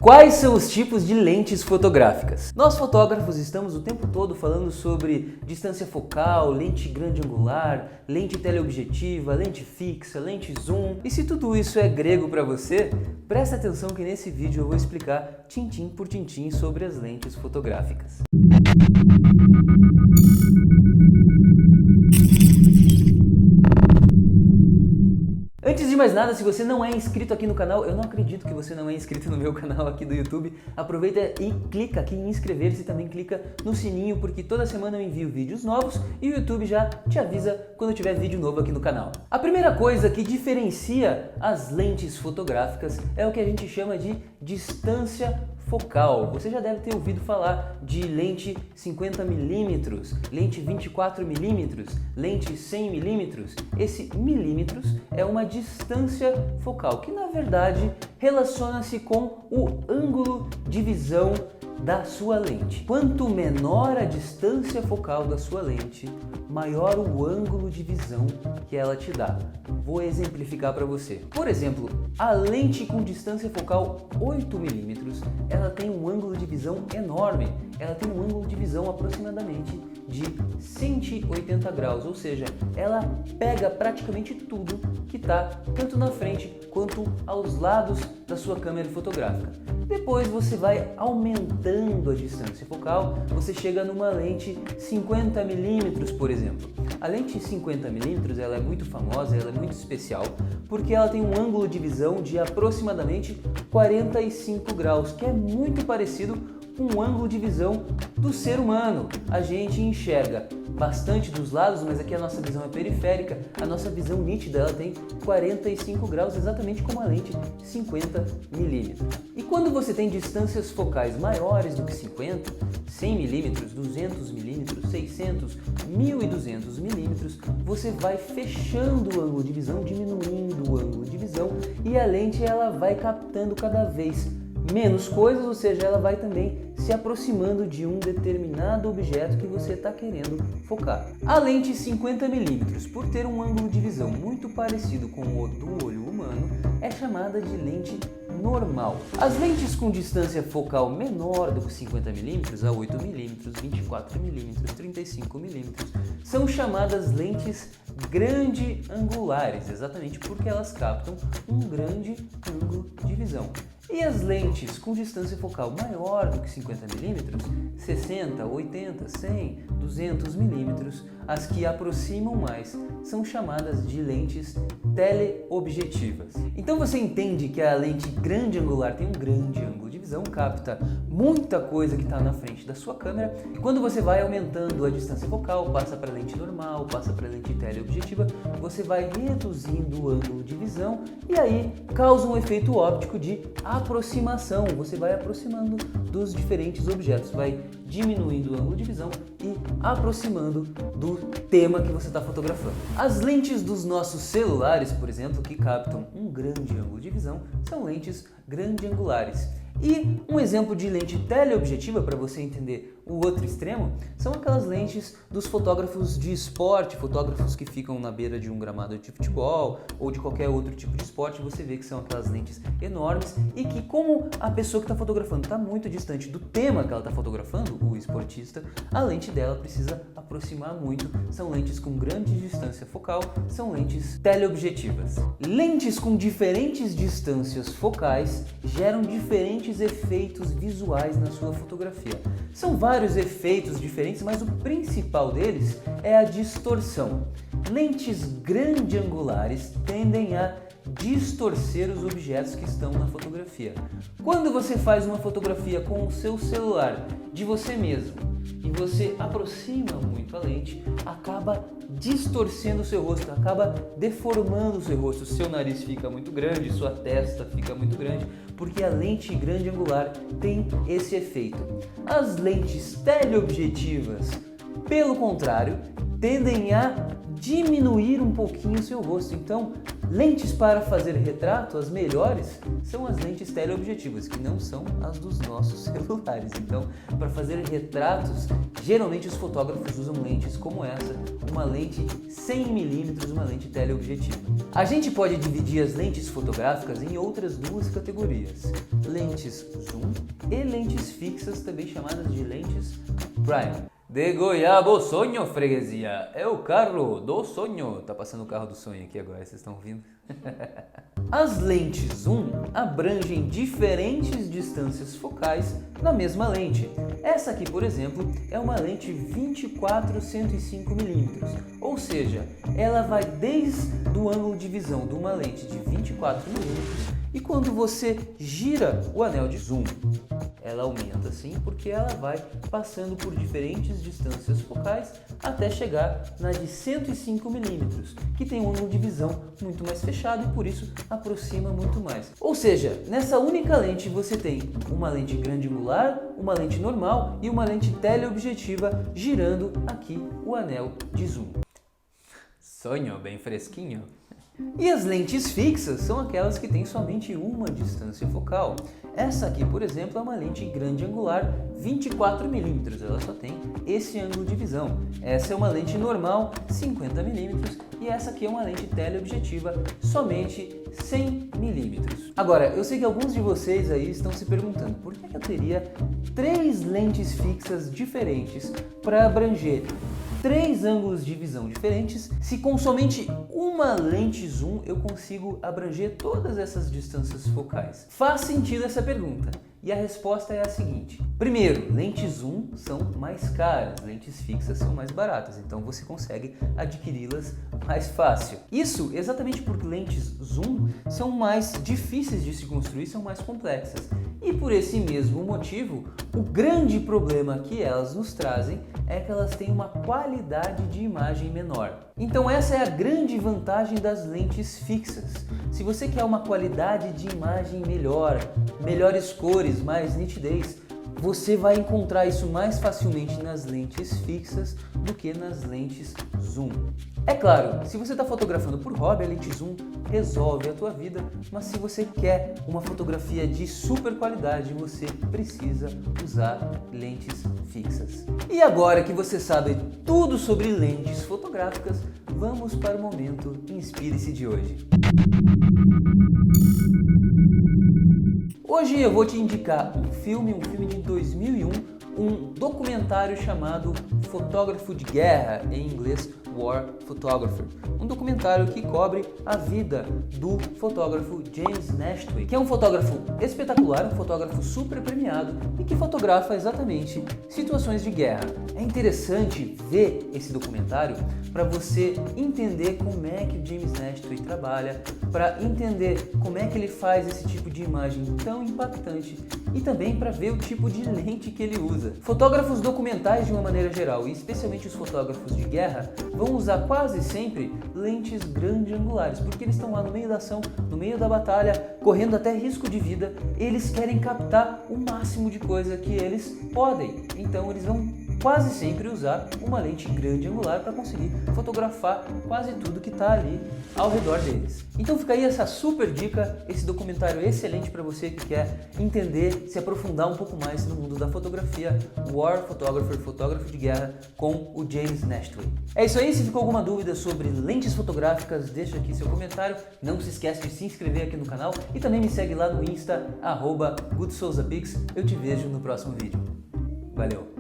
Quais são os tipos de lentes fotográficas? Nós fotógrafos estamos o tempo todo falando sobre distância focal, lente grande angular, lente teleobjetiva, lente fixa, lente zoom. E se tudo isso é grego para você, presta atenção que nesse vídeo eu vou explicar tintim por tintim sobre as lentes fotográficas. Antes de mais nada, se você não é inscrito aqui no canal, eu não acredito que você não é inscrito no meu canal aqui do YouTube, aproveita e clica aqui em inscrever-se e também clica no sininho, porque toda semana eu envio vídeos novos e o YouTube já te avisa quando tiver vídeo novo aqui no canal. A primeira coisa que diferencia as lentes fotográficas é o que a gente chama de distância focal. Você já deve ter ouvido falar de lente 50mm, lente 24mm, lente 100mm. Esse milímetros é uma distância focal, que na verdade relaciona-se com o ângulo de visão da sua lente. Quanto menor a distância focal da sua lente, maior o ângulo de visão que ela te dá. Vou exemplificar para você. Por exemplo, a lente com distância focal 8mm, ela tem um ângulo de visão enorme. Ela tem um ângulo de visão aproximadamente de 180 graus, ou seja, ela pega praticamente tudo que está tanto na frente quanto aos lados da sua câmera fotográfica. Depois você vai aumentando a distância focal, você chega numa lente 50mm, por exemplo. A lente 50mm ela é muito famosa, ela é muito especial, porque ela tem um ângulo de visão de aproximadamente 45 graus, que é muito parecido com o ângulo de visão do ser humano. A gente enxerga bastante dos lados, mas aqui a nossa visão é periférica, a nossa visão nítida ela tem 45 graus, exatamente como a lente 50mm. E quando você tem distâncias focais maiores do que 50, 100mm, 200mm, 600, 1200mm, você vai fechando o ângulo de visão, diminuindo o ângulo de visão e a lente ela vai captando cada vez menos coisas, ou seja, ela vai também se aproximando de um determinado objeto que você está querendo focar. A lente 50mm, por ter um ângulo de visão muito parecido com o do olho humano, é chamada de lente normal. As lentes com distância focal menor do que 50mm, a 8mm, 24mm, 35mm, são chamadas lentes grande angulares, exatamente porque elas captam um grande ângulo de visão. E as lentes com distância focal maior do que 50mm, 60, 80, 100, 200mm, as que aproximam mais, são chamadas de lentes teleobjetivas. Então você entende que a lente grande angular tem um grande ângulo de visão, capta muita coisa que está na frente da sua câmera, e quando você vai aumentando a distância focal, passa para a lente normal, passa para a lente teleobjetiva, você vai reduzindo o ângulo de visão e aí causa um efeito óptico de aproximação. Você vai aproximando dos diferentes objetos, vai diminuindo o ângulo de visão e aproximando do tema que você está fotografando. As lentes dos nossos celulares, por exemplo, que captam um grande ângulo de visão, são lentes grande angulares. E um exemplo de lente teleobjetiva, para você entender o outro extremo, são aquelas lentes dos fotógrafos de esporte, fotógrafos que ficam na beira de um gramado de futebol ou de qualquer outro tipo de esporte. Você vê que são aquelas lentes enormes e que, como a pessoa que está fotografando está muito distante do tema que ela está fotografando, o esportista, a lente dela precisa aproximar muito. São lentes com grande distância focal, são lentes teleobjetivas. Lentes com diferentes distâncias focais geram diferentes efeitos visuais na sua fotografia. São vários efeitos diferentes, mas o principal deles é a distorção. Lentes grande angulares tendem a distorcer os objetos que estão na fotografia. Quando você faz uma fotografia com o seu celular de você mesmo e você aproxima muito a lente, acaba distorcendo o seu rosto, acaba deformando o seu rosto. O seu nariz fica muito grande, sua testa fica muito grande, porque a lente grande angular tem esse efeito. As lentes teleobjetivas, pelo contrário, tendem a diminuir um pouquinho o seu rosto. Então, lentes para fazer retrato, as melhores são as lentes teleobjetivas, que não são as dos nossos celulares. Então, para fazer retratos, geralmente os fotógrafos usam lentes como essa, uma lente 100mm, uma lente teleobjetiva. A gente pode dividir as lentes fotográficas em outras duas categorias: lentes zoom e lentes fixas, também chamadas de lentes prime. De goiaba o sonho, freguesia, é o carro do sonho. Tá passando o carro do sonho aqui agora, vocês estão ouvindo? As lentes zoom abrangem diferentes distâncias focais na mesma lente. Essa aqui, por exemplo, é uma lente 24-105mm, ou seja, ela vai desde o ângulo de visão de uma lente de 24mm e quando você gira o anel de zoom, ela aumenta assim porque ela vai passando por diferentes distâncias focais até chegar na de 105mm, que tem um ângulo de visão muito mais fechado e por isso aproxima muito mais. Ou seja, nessa única lente você tem uma lente grande angular, uma lente normal e uma lente teleobjetiva girando aqui o anel de zoom. Sonho bem fresquinho. E as lentes fixas são aquelas que têm somente uma distância focal. Essa aqui, por exemplo, é uma lente grande angular 24mm, ela só tem esse ângulo de visão. Essa é uma lente normal 50mm e essa aqui é uma lente teleobjetiva somente 100mm. Agora, eu sei que alguns de vocês aí estão se perguntando por que eu teria 3 lentes fixas diferentes para abranger 3 ângulos de visão diferentes, se com somente uma lente zoom eu consigo abranger todas essas distâncias focais? Faz sentido essa pergunta? E a resposta é a seguinte: primeiro, lentes zoom são mais caras, lentes fixas são mais baratas, então você consegue adquiri-las mais fácil. Isso exatamente porque lentes zoom são mais difíceis de se construir, são mais complexas. E por esse mesmo motivo, o grande problema que elas nos trazem é que elas têm uma qualidade de imagem menor. Então essa é a grande vantagem das lentes fixas. Se você quer uma qualidade de imagem melhor, melhores cores, mais nitidez, você vai encontrar isso mais facilmente nas lentes fixas do que nas lentes zoom. É claro, se você está fotografando por hobby, a lente zoom resolve a tua vida, mas se você quer uma fotografia de super qualidade, você precisa usar lentes fixas. E agora que você sabe tudo sobre lentes fotográficas, vamos para o momento Inspire-se de hoje. Hoje eu vou te indicar um filme de 2001, um documentário chamado Fotógrafo de Guerra, em inglês War Photographer. Um documentário que cobre a vida do fotógrafo James Nastwey, que é um fotógrafo espetacular, um fotógrafo super premiado e que fotografa exatamente situações de guerra. É interessante ver esse documentário para você entender como é que o James Nastwey trabalha, para entender como é que ele faz esse tipo de imagem tão impactante e também para ver o tipo de lente que ele usa. Fotógrafos documentais de uma maneira geral, e especialmente os fotógrafos de guerra, vão usar quase sempre lentes grande angulares, porque eles estão lá no meio da ação, no meio da batalha, correndo até risco de vida, eles querem captar o máximo de coisa que eles podem, então eles vão quase sempre usar uma lente grande angular para conseguir fotografar quase tudo que está ali ao redor deles. Então fica aí essa super dica, esse documentário excelente para você que quer entender, se aprofundar um pouco mais no mundo da fotografia, War Photographer, fotógrafo de guerra, com o James Nastwey. É isso aí, se ficou alguma dúvida sobre lentes fotográficas, deixa aqui seu comentário, não se esquece de se inscrever aqui no canal e também me segue lá no Insta, @GoodSouzaPix. Eu te vejo no próximo vídeo. Valeu!